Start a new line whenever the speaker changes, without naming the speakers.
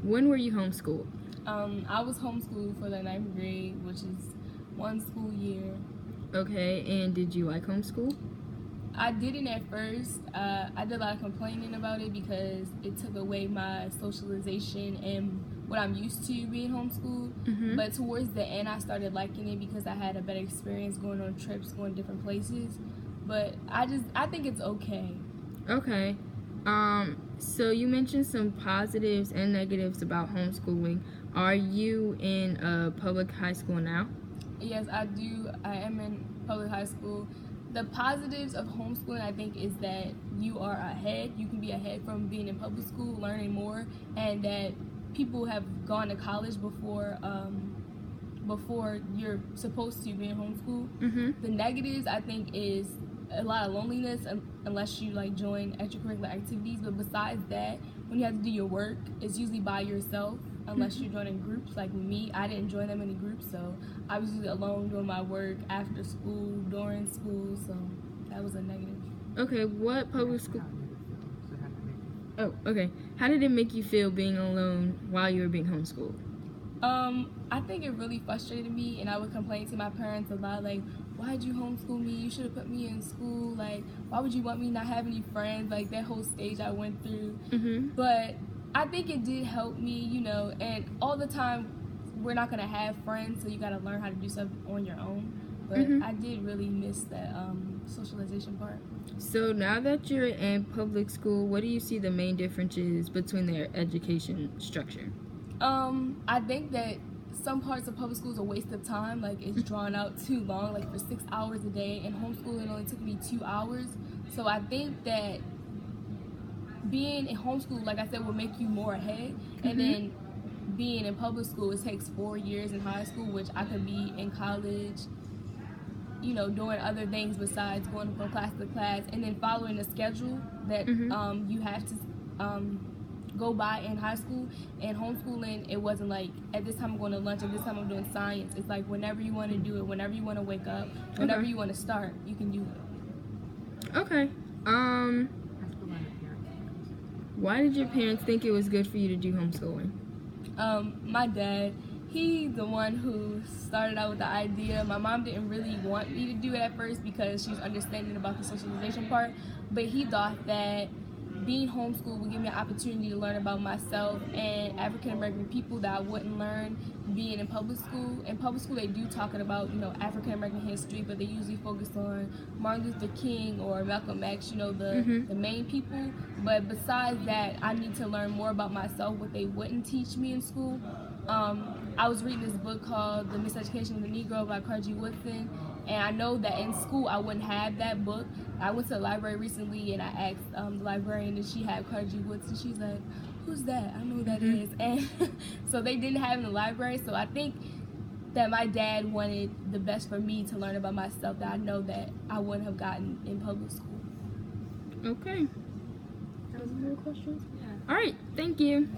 When were you homeschooled?
I was homeschooled for the 9th grade, which is 1 school year.
Okay, and did you like homeschool?
I didn't at first. I did a lot of complaining about it because it took away my socialization and what I'm used to being homeschooled.
Mm-hmm.
But towards the end, I started liking it because I had a better experience going on trips, going different places. But I think it's okay.
Okay. So you mentioned some positives and negatives about homeschooling. Are you in a public high school now?
Yes, I do. I am in public high school. The positives of homeschooling, I think, is that you are ahead. You can be ahead from being in public school, learning more, and that people have gone to college before you're supposed to be in homeschool.
Mm-hmm.
The negatives, I think, is a lot of loneliness unless you like join extracurricular activities. But besides that, when you have to do your work, it's usually by yourself. Unless you're joining groups, like with me, I didn't join that many groups, so I was usually alone doing my work after school, during school, so that was a negative.
Okay, what public school? Oh, okay. How did it make you feel being alone while you were being homeschooled?
I think it really frustrated me, and I would complain to my parents a lot, like, why'd you homeschool me? You should have put me in school. Like, why would you want me not have any friends? Like, that whole stage I went through.
Mm-hmm.
But I think it did help me, and all the time we're not going to have friends, so you got to learn how to do stuff on your own. But I did really miss that socialization part.
So now that you're in public school, what do you see the main differences between their education structure?
I think that some parts of public school is a waste of time. Like, it's drawn out too long, like for 6 hours a day, and homeschooling only took me 2 hours. So I think that being in homeschool, like I said, will make you more ahead. And then being in public school, it takes 4 years in high school, which I could be in college, doing other things besides going from class to class, and then following a schedule that you have to go by in high school. And homeschooling, it wasn't like, at this time I'm going to lunch, at this time I'm doing science. It's like whenever you want to do it, whenever you want to wake up, whenever you want to start, you can do it.
Okay. Why did your parents think it was good for you to do homeschooling?
My dad, he's the one who started out with the idea. My mom didn't really want me to do it at first because she was understanding about the socialization part, but he thought that being homeschooled would give me an opportunity to learn about myself and African American people that I wouldn't learn being in public school. In public school, they do talking about African American history, but they usually focus on Martin Luther King or Malcolm X, the main people. But besides that, I need to learn more about myself, what they wouldn't teach me in school. I was reading this book called The Miseducation of the Negro by Xela Wooten, and I know that in school I wouldn't have that book. I went to the library recently and I asked the librarian if she had Xela Wooten. She's like, who's that? I know who that is. And so they didn't have it in the library. So I think that my dad wanted the best for me to learn about myself that I know that I wouldn't have gotten in public school.
Okay.
Any more questions?
All right. Thank you.